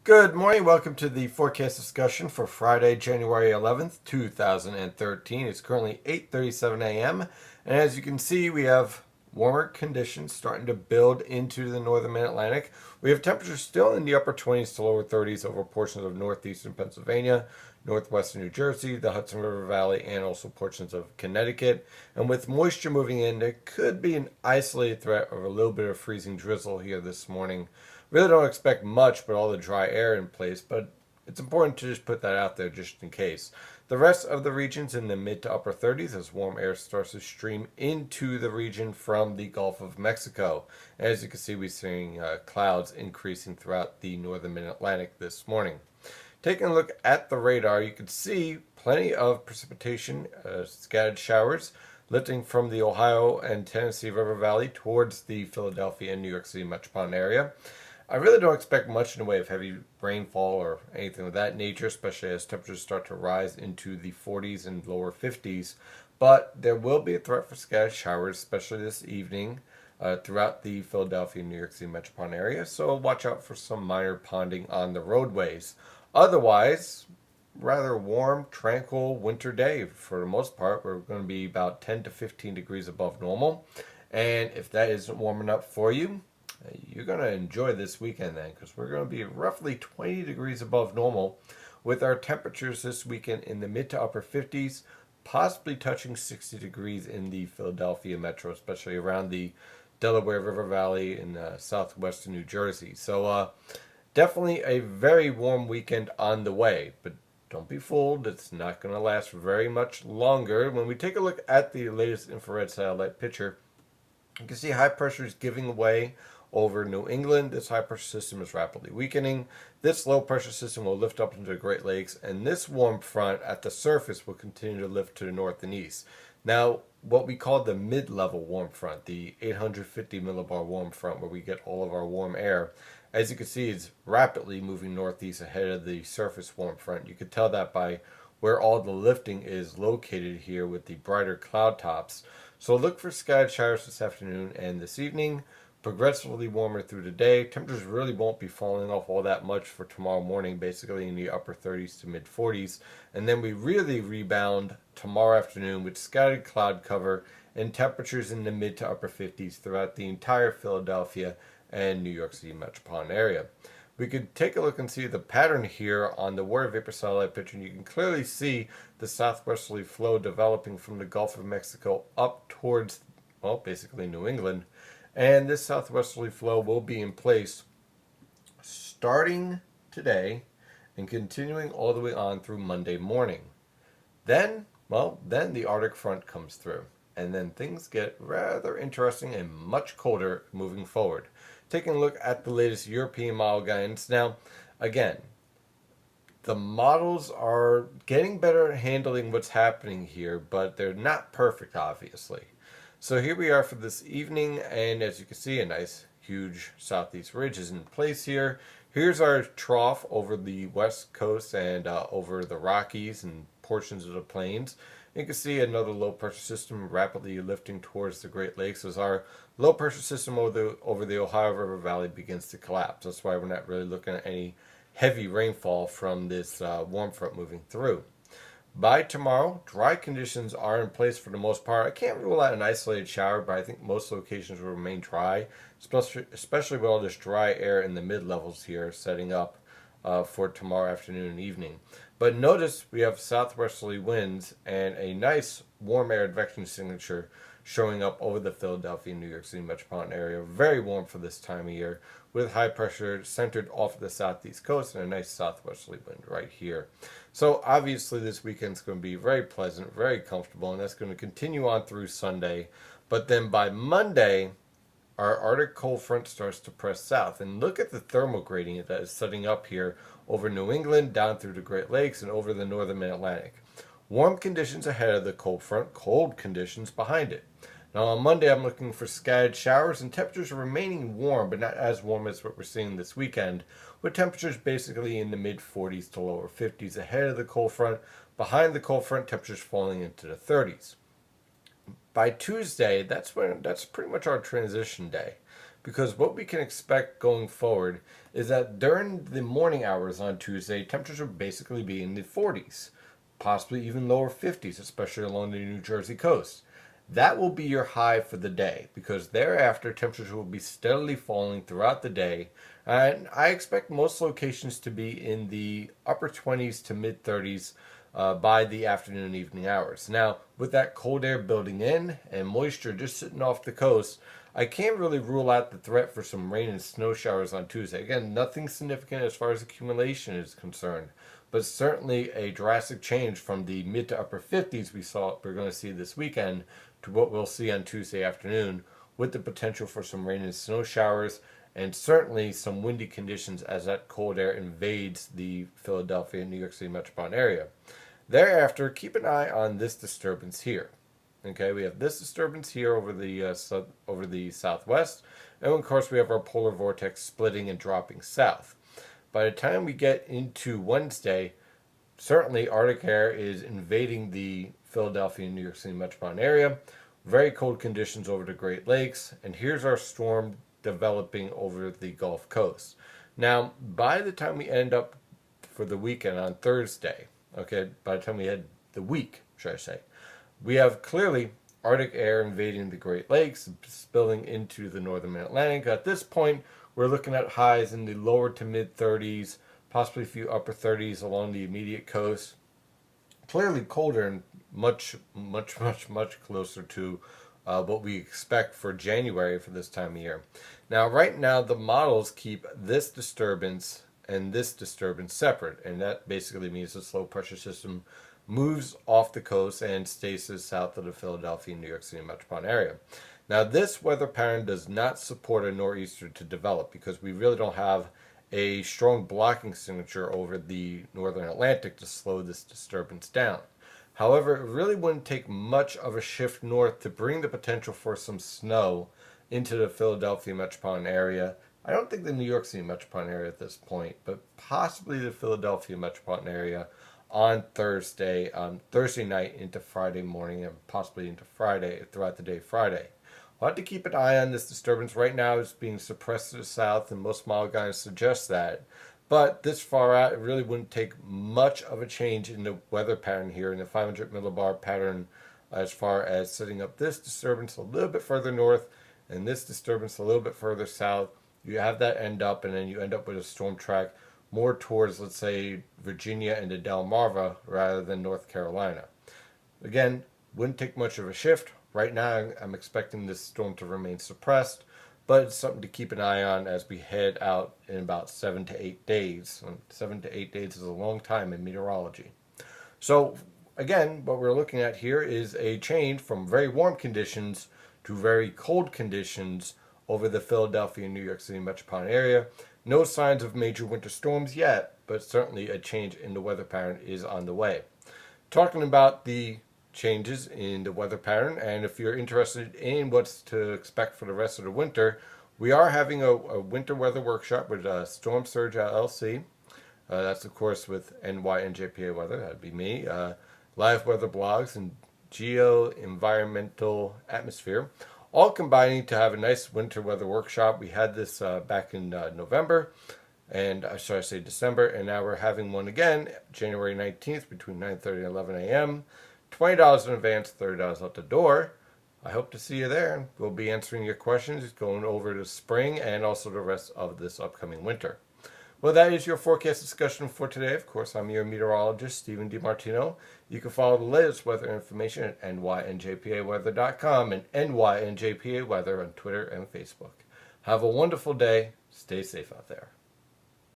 Good morning. Welcome to the forecast discussion for Friday, January 11th, 2013. It's currently 8:37 a.m. And as you can see, we have warmer conditions starting to build into the northern mid-Atlantic. We have temperatures still in the upper 20s to lower 30s over portions of northeastern Pennsylvania, northwestern New Jersey, the Hudson River Valley, and also portions of Connecticut. And with moisture moving in, there could be an isolated threat of a little bit of freezing drizzle here this morning. Really don't expect much, but all the dry air in place. But it's important to just put that out there just in case. The rest of the region's in the mid to upper 30s as warm air starts to stream into the region from the Gulf of Mexico. As you can see, we're seeing clouds increasing throughout the northern mid-Atlantic this morning. Taking a look at the radar, you can see plenty of precipitation, scattered showers lifting from the Ohio and Tennessee River Valley towards the Philadelphia and New York City metropolitan area. I really don't expect much in the way of heavy rainfall or anything of that nature, especially as temperatures start to rise into the 40s and lower 50s. But there will be a threat for scattered showers, especially this evening throughout the Philadelphia and New York City metropolitan area. So watch out for some minor ponding on the roadways. Otherwise, rather warm, tranquil winter day for the most part. We're going to be about 10 to 15 degrees above normal. And if that isn't warm enough for you, you're going to enjoy this weekend then, because we're going to be roughly 20 degrees above normal with our temperatures this weekend in the mid to upper 50s, possibly touching 60 degrees in the Philadelphia metro, especially around the Delaware River Valley in southwestern New Jersey. So definitely a very warm weekend on the way, but don't be fooled. It's not going to last very much longer. When we take a look at the latest infrared satellite picture, you can see high pressure is giving way over New England. This high pressure system is rapidly weakening. This low pressure system will lift up into the Great Lakes, and this warm front at the surface will continue to lift to the north and east. Now, what we call the mid-level warm front, the 850 millibar warm front, where we get all of our warm air, as you can see, it's rapidly moving northeast ahead of the surface warm front. You can tell that by where all the lifting is located here with the brighter cloud tops. So look for scattered showers this afternoon and this evening. Progressively warmer through the day. Temperatures really won't be falling off all that much for tomorrow morning, basically in the upper 30s to mid 40s. And then we really rebound tomorrow afternoon with scattered cloud cover and temperatures in the mid to upper 50s throughout the entire Philadelphia and New York City metropolitan area. We could take a look and see the pattern here on the water vapor satellite picture, and you can clearly see the southwesterly flow developing from the Gulf of Mexico up towards, well, basically New England. And this southwesterly flow will be in place starting today and continuing all the way on through Monday morning. Then the Arctic front comes through, and then things get rather interesting and much colder moving forward. Taking a look at the latest European model guidance. Now, again, the models are getting better at handling what's happening here, but they're not perfect, obviously. So here we are for this evening, and as you can see, a nice, huge southeast ridge is in place here. Here's our trough over the west coast and over the Rockies and portions of the plains. You can see another low pressure system rapidly lifting towards the Great Lakes as our low pressure system over the Ohio River Valley begins to collapse. That's why we're not really looking at any heavy rainfall from this warm front moving through. By tomorrow, dry conditions are in place for the most part. I can't rule out an isolated shower, but I think most locations will remain dry, especially with all this dry air in the mid-levels here setting up for tomorrow afternoon and evening. But notice we have southwesterly winds and a nice warm air advection signature showing up over the Philadelphia and New York City metropolitan area. Very warm for this time of year with high pressure centered off the southeast coast and a nice southwesterly wind right here. So obviously this weekend's going to be very pleasant, very comfortable, and that's going to continue on through Sunday. But then by Monday, our Arctic cold front starts to press south. And look at the thermal gradient that is setting up here over New England, down through the Great Lakes, and over the northern mid-Atlantic. Warm conditions ahead of the cold front, cold conditions behind it. Now on Monday, I'm looking for scattered showers, and temperatures are remaining warm, but not as warm as what we're seeing this weekend, with temperatures basically in the mid 40s to lower 50s ahead of the cold front. Behind the cold front, temperatures falling into the 30s. By Tuesday, that's pretty much our transition day. because what we can expect going forward is that during the morning hours on Tuesday, temperatures will basically be in the 40s, possibly even lower 50s, especially along the New Jersey coast. That will be your high for the day because thereafter temperatures will be steadily falling throughout the day. And I expect most locations to be in the upper 20s to mid 30s by the afternoon and evening hours. Now, with that cold air building in and moisture just sitting off the coast, I can't really rule out the threat for some rain and snow showers on Tuesday. Again, nothing significant as far as accumulation is concerned, but certainly a drastic change from the mid to upper 50s we're going to see this weekend to what we'll see on Tuesday afternoon, with the potential for some rain and snow showers and certainly some windy conditions as that cold air invades the Philadelphia and New York City metropolitan area. Thereafter, keep an eye on this disturbance here. Okay, we have this disturbance here over the southwest, and of course we have our polar vortex splitting and dropping south. By the time we get into Wednesday, certainly Arctic air is invading the Philadelphia and New York City metropolitan area. Very cold conditions over the Great Lakes, and here's our storm developing over the Gulf Coast. Now, by the time we end up for the weekend on Thursday, okay, by the time we had the week, should I say, we have clearly Arctic air invading the Great Lakes, spilling into the northern Atlantic. At this point, we're looking at highs in the lower to mid 30s, possibly a few upper 30s along the immediate coast. Clearly colder and much closer to what we expect for January for this time of year. Now, right now, the models keep this disturbance and this disturbance separate, and that basically means the low pressure system moves off the coast and stays south of the Philadelphia and New York City metropolitan area. Now, this weather pattern does not support a nor'easter to develop because we really don't have a strong blocking signature over the northern Atlantic to slow this disturbance down. However, it really wouldn't take much of a shift north to bring the potential for some snow into the Philadelphia metropolitan area. I don't think the New York City metropolitan area at this point, but possibly the Philadelphia metropolitan area on Thursday night into Friday morning and possibly into Friday, throughout the day Friday. We'll have to keep an eye on this disturbance. Right now it's being suppressed to the south, and most model guides suggest that. But this far out, it really wouldn't take much of a change in the weather pattern here in the 500 millibar pattern as far as setting up this disturbance a little bit further north and this disturbance a little bit further south. You have that end up, and then you end up with a storm track more towards, let's say, Virginia and the Delmarva rather than North Carolina. Again, wouldn't take much of a shift. Right now, I'm expecting this storm to remain suppressed, but it's something to keep an eye on as we head out in about 7 to 8 days. 7 to 8 days is a long time in meteorology. So, again, what we're looking at here is a change from very warm conditions to very cold conditions over the Philadelphia and New York City metropolitan area. No signs of major winter storms yet, but certainly a change in the weather pattern is on the way. Talking about the changes in the weather pattern, and if you're interested in what's to expect for the rest of the winter, we are having a winter weather workshop with Storm Surge LLC. That's, of course, with NYNJPA Weather. That'd be me. Live Weather Blogs and Geo-Environmental Atmosphere, all combining to have a nice winter weather workshop. We had this back in November, and should I say December, and now we're having one again, January 19th between 9:30 and 11 a.m. $20 in advance, $30 out the door. I hope to see you there. We'll be answering your questions, going over the spring and also the rest of this upcoming winter. Well, that is your forecast discussion for today. Of course, I'm your meteorologist, Stephen DiMartino. You can follow the latest weather information at nynjpaweather.com and nynjpaweather on Twitter and Facebook. Have a wonderful day. Stay safe out there.